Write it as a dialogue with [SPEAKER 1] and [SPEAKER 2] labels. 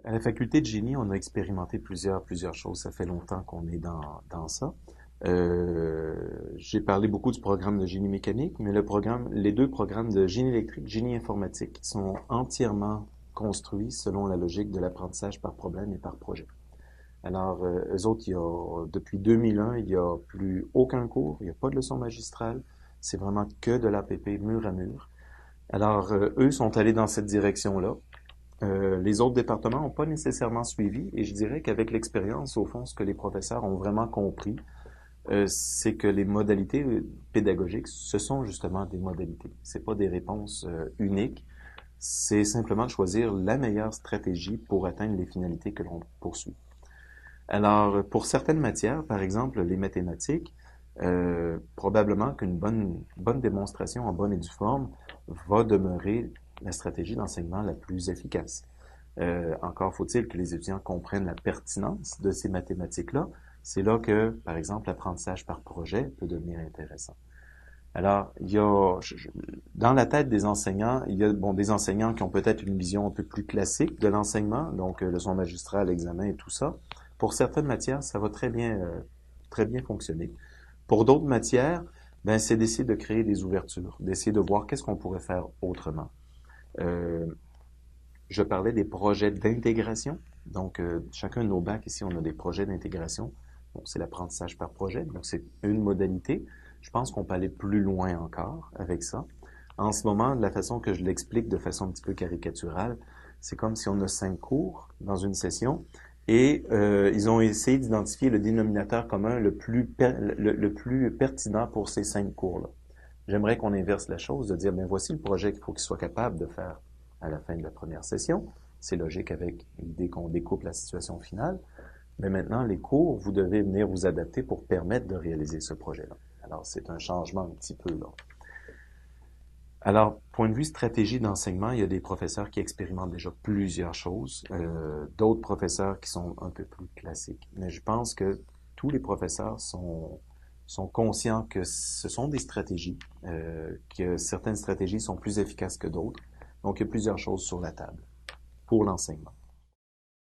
[SPEAKER 1] À la faculté de génie, on a expérimenté plusieurs choses. Ça fait longtemps qu'on est dans ça. J'ai parlé beaucoup du programme de génie mécanique, mais les deux programmes de génie électrique, génie informatique sont entièrement construits selon la logique de l'apprentissage par problème et par projet. Alors, eux autres, depuis 2001, il n'y a plus aucun cours, il n'y a pas de leçon magistrale, c'est vraiment que de l'APP mur à mur. Alors, eux sont allés dans cette direction-là. Les autres départements n'ont pas nécessairement suivi, et je dirais qu'avec l'expérience, au fond, ce que les professeurs ont vraiment compris, c'est que les modalités pédagogiques, ce sont justement des modalités. C'est pas des réponses uniques. C'est simplement de choisir la meilleure stratégie pour atteindre les finalités que l'on poursuit. Alors, pour certaines matières, par exemple les mathématiques, probablement qu'une bonne démonstration en bonne et due forme va demeurer la stratégie d'enseignement la plus efficace. Encore faut-il que les étudiants comprennent la pertinence de ces mathématiques-là. C'est là que, par exemple, l'apprentissage par projet peut devenir intéressant. Alors, dans la tête des enseignants, il y a des enseignants qui ont peut-être une vision un peu plus classique de l'enseignement, donc leçon magistrale, examen et tout ça. Pour certaines matières, ça va très bien fonctionner. Pour d'autres matières, ben, c'est d'essayer de créer des ouvertures, d'essayer de voir qu'est-ce qu'on pourrait faire autrement. Euh, je parlais des projets d'intégration. Donc, chacun de nos bacs ici, on a des projets d'intégration. Donc, c'est l'apprentissage par projet. Donc, c'est une modalité. Je pense qu'on peut aller plus loin encore avec ça. En ce moment, de la façon que je l'explique de façon un petit peu caricaturale, c'est comme si on a 5 cours dans une session et ils ont essayé d'identifier le dénominateur commun le plus pertinent pour ces 5 cours-là. J'aimerais qu'on inverse la chose, de dire, ben voici le projet qu'il faut qu'il soit capable de faire à la fin de la première session. C'est logique avec l'idée qu'on découpe la situation finale. Mais maintenant, les cours, vous devez venir vous adapter pour permettre de réaliser ce projet-là. Alors, c'est un changement un petit peu là. Alors, point de vue stratégie d'enseignement, il y a des professeurs qui expérimentent déjà plusieurs choses, d'autres professeurs qui sont un peu plus classiques. Mais je pense que tous les professeurs sont conscients que ce sont des stratégies, que certaines stratégies sont plus efficaces que d'autres. Donc, il y a plusieurs choses sur la table pour l'enseignement.